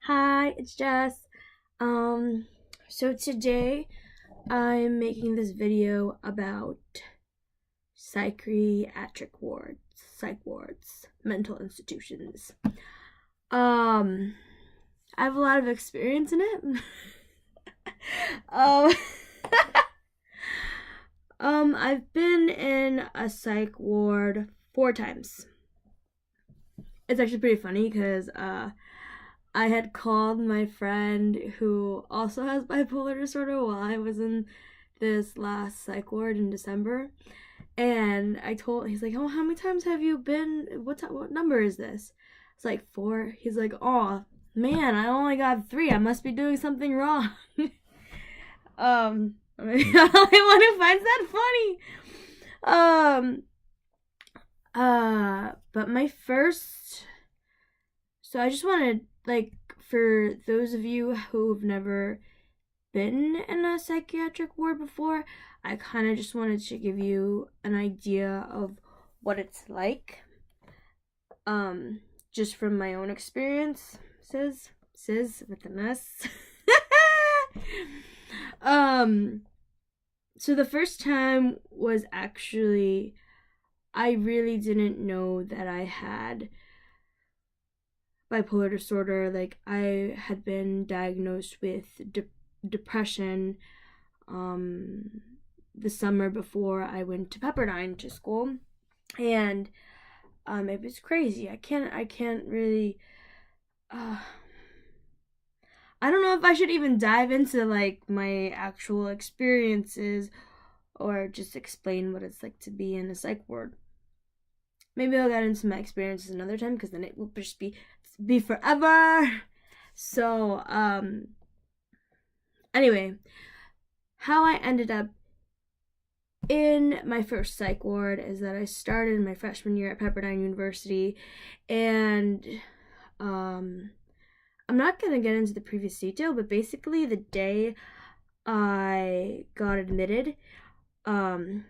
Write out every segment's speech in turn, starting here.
Hi, it's Jess. So today I'm making this video about psychiatric wards, psych wards, mental institutions. Um, I have a lot of experience in it. um, I've been in a psych ward 4 times. It's actually pretty funny because I had called my friend who also has bipolar disorder while I was in this last psych ward in December. And he's like, oh, how many times have you been? What number is this? It's like 4. He's like, oh, man, I only got 3. I must be doing something wrong. I'm the only one who finds that funny. But my first, so I just wanted, like, for those of you who've never been in a psychiatric ward before, I kind of just wanted to give you an idea of what it's like. Just from my own experience, sis with an S. So the first time was actually, I really didn't know that I had bipolar disorder. Like, I had been diagnosed with depression the summer before I went to Pepperdine to school, and it was crazy. I can't really I don't know if I should even dive into like my actual experiences or just explain what it's like to be in a psych ward. Maybe I'll get into my experiences another time because then it will just be forever. So anyway, how I ended up in my first psych ward is that I started my freshman year at Pepperdine University, and I'm not going to get into the previous detail, but basically the day I got admitted, I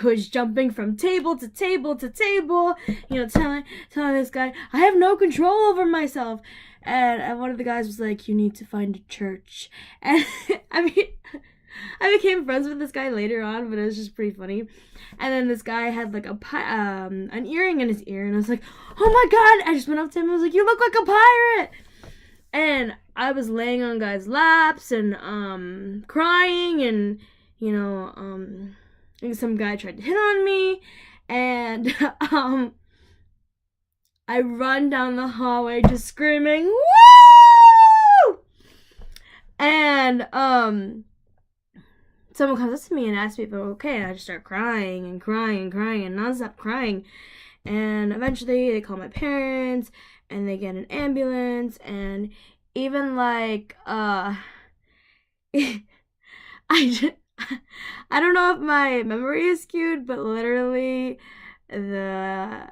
was jumping from table to table to table, telling this guy, I have no control over myself. And one of the guys was like, you need to find a church. And I became friends with this guy later on, but it was just pretty funny. And then this guy had like an earring in his ear, and I was like, oh my god! I just went up to him and I was like, you look like a pirate! And I was laying on guys' laps and crying, and some guy tried to hit on me, and I run down the hallway just screaming, woo! And someone comes up to me and asks me if I'm okay, and I just start crying and crying and crying and non-stop crying. And eventually they call my parents and they get an ambulance, and even like I don't know if my memory is skewed, but literally the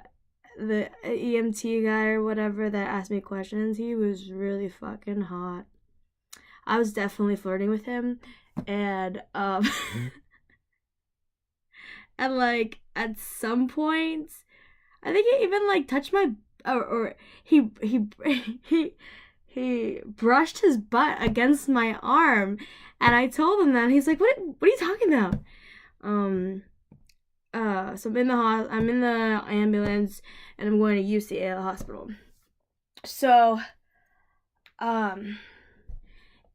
EMT guy or whatever that asked me questions, he was really fucking hot. I was definitely flirting with him, and and like at some point, I think he even like touched my or he he brushed his butt against my arm, and I told him that, and he's like, what are you talking about? So I'm in the ambulance, and I'm going to UCLA hospital. So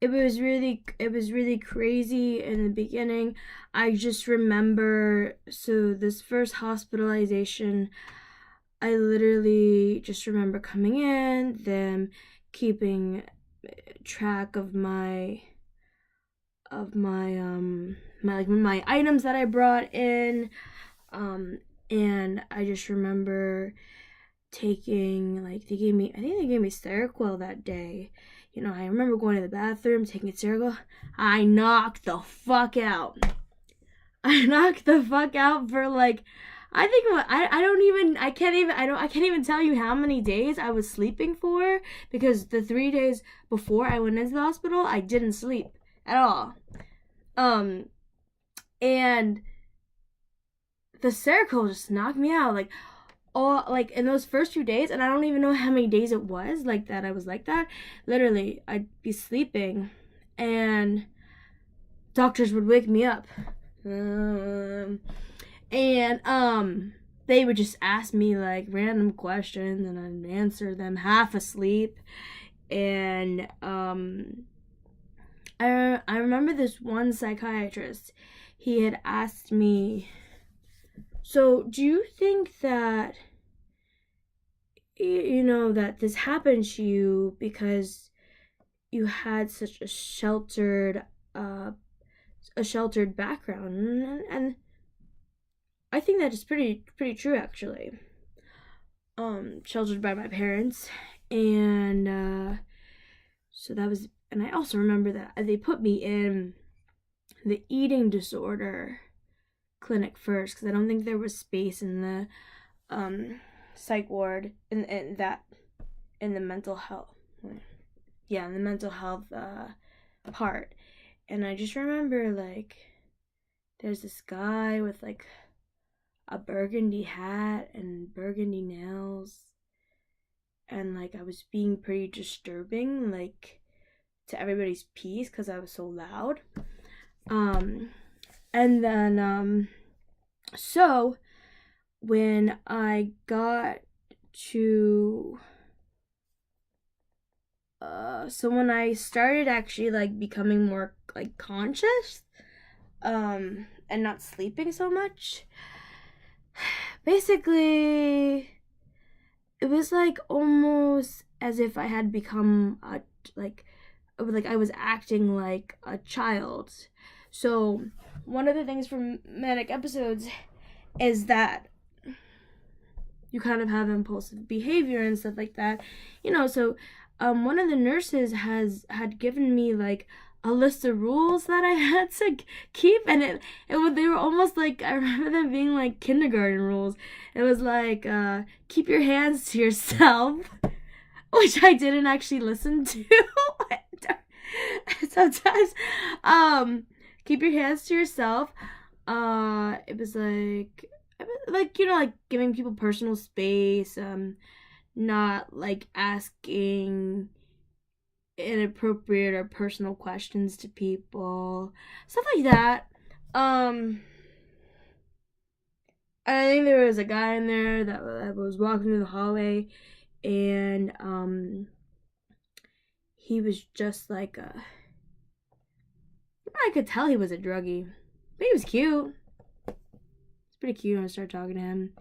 it was really crazy in the beginning. I just remember, so this first hospitalization, I literally just remember coming in, them keeping track of my items that I brought in, and I just remember taking, like, I think they gave me Seroquel that day. I remember going to the bathroom, taking Seroquel. I knocked the fuck out. I knocked the fuck out for like, I think I can't even tell you how many days I was sleeping for, because the 3 days before I went into the hospital, I didn't sleep at all. And the Seroquel just knocked me out. Like, all like in those first few days, and I don't even know how many days it was like that I was like that. Literally, I'd be sleeping and doctors would wake me up. And they would just ask me like random questions and I'd answer them half asleep. And I remember this one psychiatrist. He had asked me, so do you think that that this happened to you because you had such a sheltered background? And I think that is pretty true, actually. Sheltered by my parents, and so that was. And I also remember that they put me in the eating disorder clinic first because I don't think there was space in the psych ward in the mental health. Yeah, in the mental health part. And I just remember like there's this guy with like a burgundy hat and burgundy nails, and like I was being pretty disturbing like to everybody's peace because I was so loud. And then so when I got to so when I started actually like becoming more like conscious and not sleeping so much, basically it was like almost as if I had become like I was acting like a child. So one of the things from manic episodes is that you kind of have impulsive behavior and stuff like that, so one of the nurses had given me like a list of rules that I had to keep, and they were almost like, I remember them being like kindergarten rules. It was like keep your hands to yourself, which I didn't actually listen to. Sometimes keep your hands to yourself. It was like giving people personal space, not like asking inappropriate or personal questions to people, stuff like that. I think there was a guy in there that was walking through the hallway, and he was just like I could tell he was a druggie, but he was cute. It's pretty cute when I started talking to him.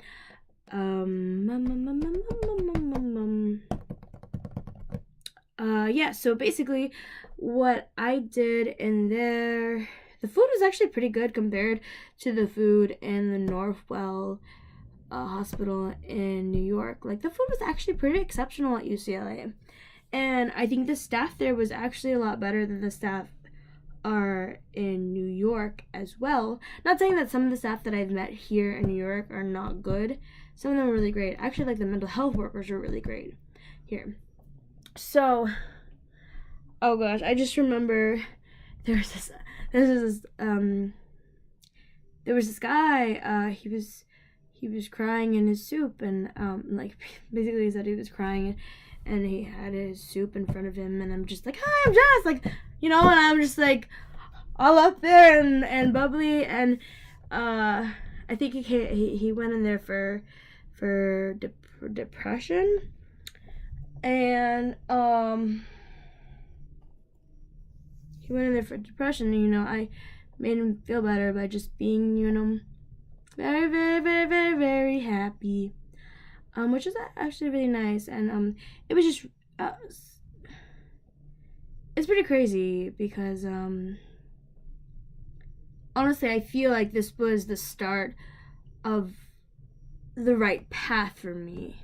Yeah, so basically what I did in there, the food was actually pretty good compared to the food in the Northwell hospital in New York. Like, the food was actually pretty exceptional at UCLA. And I think the staff there was actually a lot better than the staff are in New York as well. Not saying that some of the staff that I've met here in New York are not good. Some of them are really great. Actually, like the mental health workers are really great here. So, oh gosh, I just remember there was this guy. He was crying in his soup, and like basically he said he was crying, and he had his soup in front of him, and I'm just like, hi, I'm Jess, like, and I'm just like all up there and bubbly, and I think he went in there for depression, and he went in there for depression, and I made him feel better by just being very, very, very, very, very happy, which is actually really nice. And it was just it's pretty crazy because honestly I feel like this was the start of the right path for me,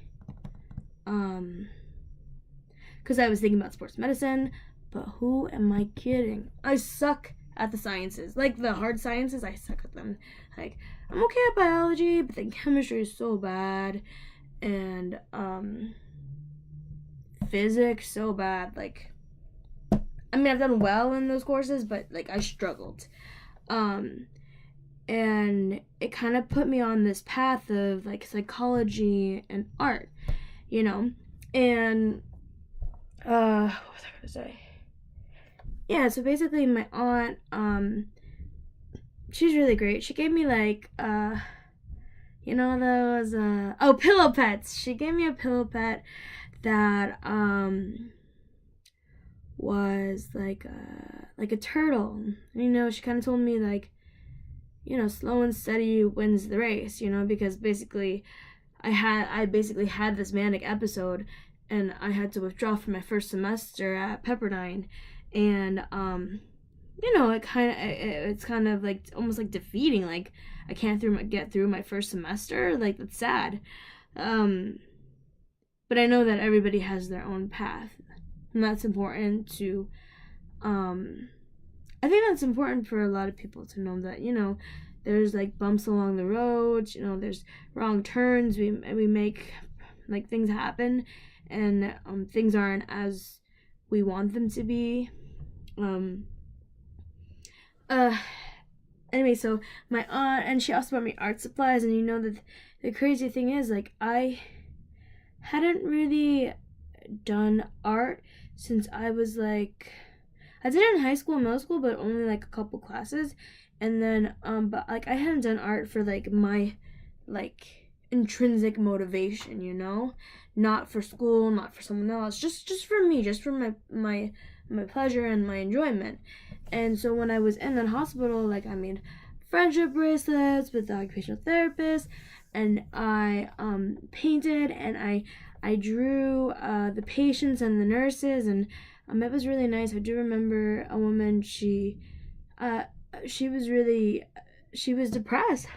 because I was thinking about sports medicine, but who am I kidding? I suck at the sciences. Like, the hard sciences, I suck at them. Like, I'm okay at biology, but then chemistry is so bad, and physics so bad. Like, I mean, I've done well in those courses, but like I struggled. and it kind of put me on this path of like psychology and art, you know. And what was I gonna say? Yeah, so basically my aunt, she's really great. She gave me like those pillow pets. She gave me a pillow pet that was like a turtle. She kind of told me like, slow and steady wins the race, because basically I basically had this manic episode, and I had to withdraw from my first semester at Pepperdine, and it's kind of like almost like defeating. Like I can't get through my first semester. Like that's sad. But I know that everybody has their own path, and that's important to. I think that's important for a lot of people to know that there's like bumps along the road. There's wrong turns. We make like things happen, and things aren't as we want them to be. Anyway, so my aunt, and she also bought me art supplies, and that the crazy thing is, like, I hadn't really done art since I was like, I did it in high school and middle school, but only like a couple classes, and then but like I hadn't done art for like my like intrinsic motivation, not for school, not for someone else, just for me, just for my pleasure and my enjoyment. And so when I was in that hospital, like I made friendship bracelets with the occupational therapist, and I painted, and I drew the patients and the nurses, and it was really nice. I do remember a woman. She was depressed.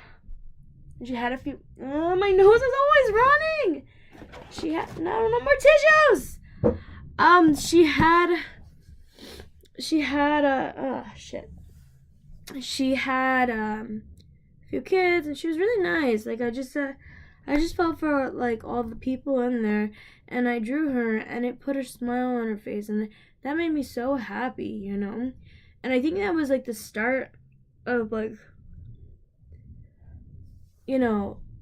She had a few. Oh, my nose is always running. She had no more tissues. She had a few kids, and she was really nice. Like I just felt for like all the people in there, and I drew her, and it put a smile on her face, and that made me so happy, And I think that was like the start of like,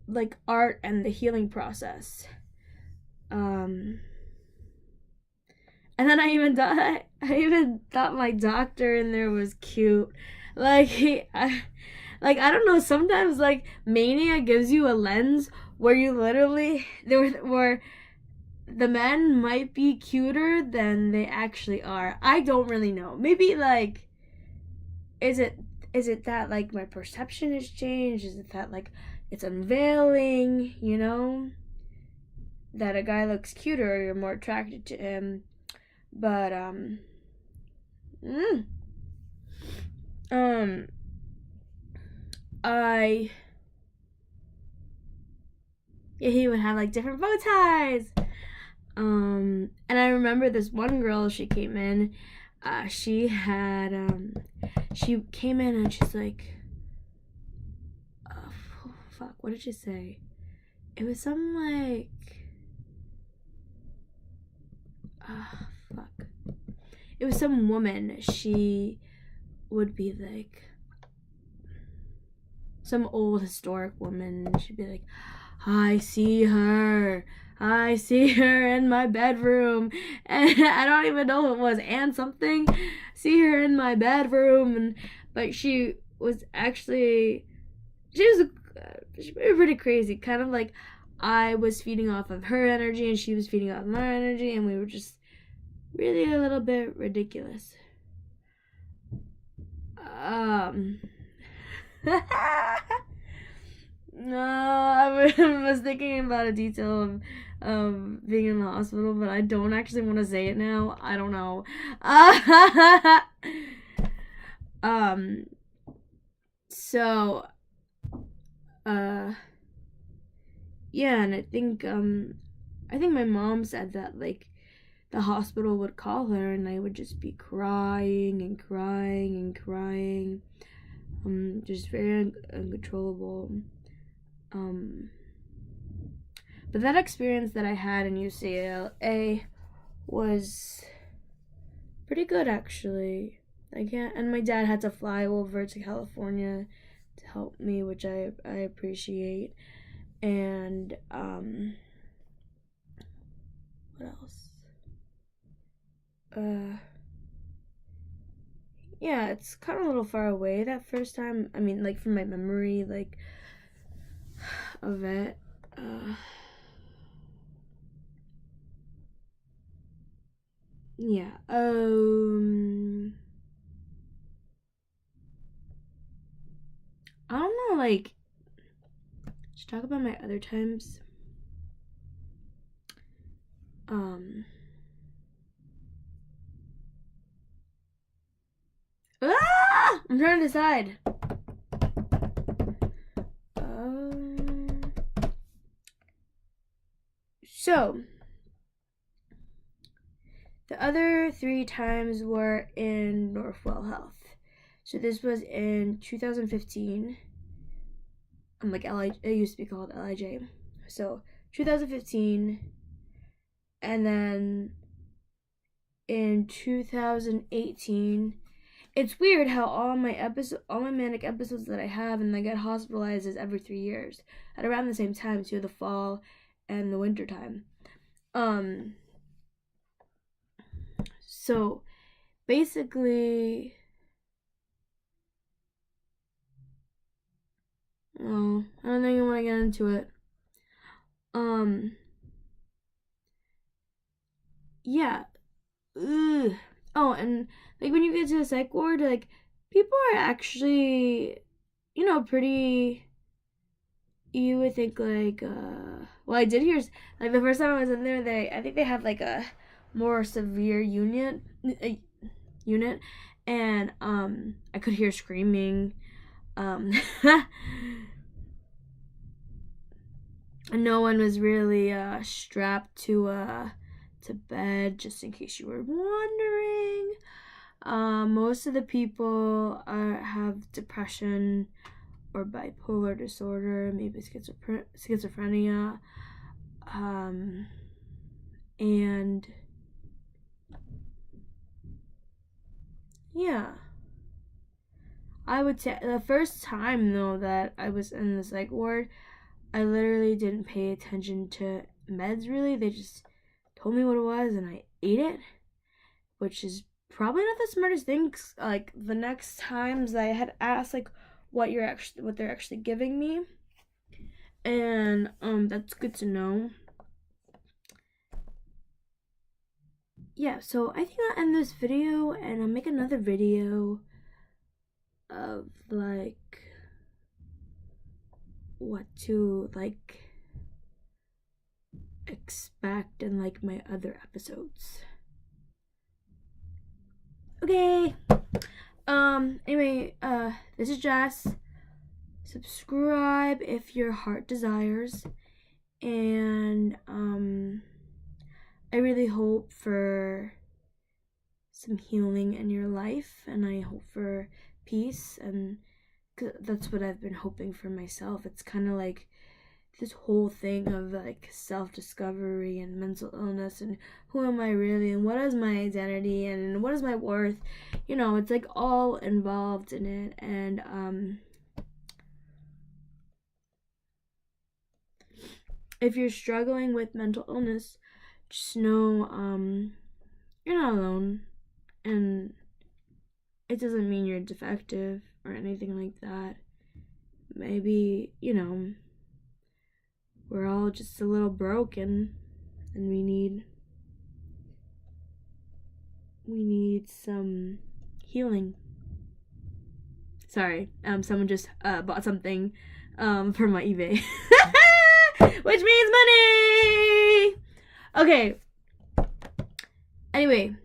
like art and the healing process. And then I even thought my doctor in there was cute. Like I don't know. Sometimes like mania gives you a lens where you literally where the men might be cuter than they actually are. I don't really know. Maybe like, is it that like my perception has changed? Is it that like it's unveiling? That a guy looks cuter, or you're more attracted to him. But he would have like different bow ties. And I remember this one girl, she came in, she came in and she's like, oh, fuck, what did she say? It was something like, fuck. It was some woman. She would be like some old historic woman. She'd be like, I see her in my bedroom. And I don't even know who it was, and something. See her in my bedroom. But she was pretty crazy. Kind of like I was feeding off of her energy, and she was feeding off my energy, and we were just really a little bit ridiculous. No, I was thinking about a detail of being in the hospital, but I don't actually want to say it now. I don't know. So, yeah, and I think my mom said that like the hospital would call her, and I would just be crying and crying and crying, just very uncontrollable. But that experience that I had in UCLA was pretty good, actually. And my dad had to fly over to California to help me, which I appreciate. And what else? Yeah, it's kind of a little far away that first time. I mean, like, from my memory, like, of it. Yeah. I don't know, like, should talk about my other times. I'm trying to decide. So, the other 3 times were in Northwell Health. So this was in 2015. I'm like it used to be called LIJ. So 2015, and then in 2018. It's weird how all my manic episodes that I have and I get hospitalized is every 3 years at around the same time too, the fall and the winter time. So basically, I don't think I want to get into it. Yeah. Ugh. Oh, and like when you get to the psych ward, like people are actually, pretty. You would think like, well, I did hear like the first time I was in there, I think they had like a more severe unit, and I could hear screaming. No one was really strapped to bed, just in case you were wondering. Most of the people have depression or bipolar disorder, maybe schizophrenia, and yeah. I would say the first time though that I was in the psych ward, I literally didn't pay attention to meds really. They just told me what it was and I ate it, which is probably not the smartest thing. Like the next times I had asked like what they're actually giving me, and that's good to know. Yeah, so I think I'll end this video and I'll make another video of like what to like expect in like my other episodes. Okay. Anyway, this is Jess. Subscribe if your heart desires. And I really hope for some healing in your life, and I hope for peace, and that's what I've been hoping for myself. It's kind of like this whole thing of like self-discovery and mental illness and who am I really and what is my identity and what is my worth. It's like all involved in it, and if you're struggling with mental illness, just know you're not alone, and it doesn't mean you're defective or anything like that. Maybe, we're all just a little broken and we need some healing. Sorry, someone just bought something from my eBay. Which means money. Okay. Anyway.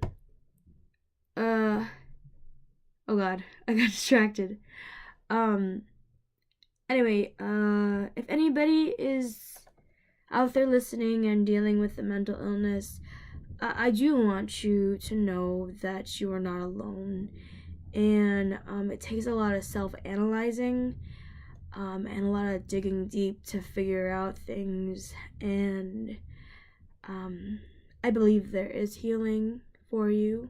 Oh god, I got distracted. Anyway, if anybody is out there listening and dealing with a mental illness, I do want you to know that you are not alone. And it takes a lot of self-analyzing and a lot of digging deep to figure out things. And I believe there is healing for you.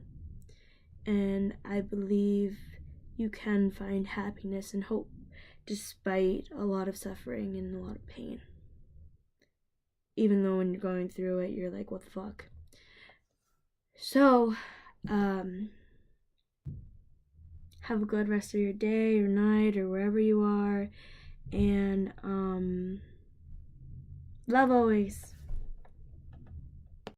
And I believe you can find happiness and hope. despite a lot of suffering and a lot of pain. Even though when you're going through it, you're like, what the fuck? So, have a good rest of your day or night or wherever you are. And, love always.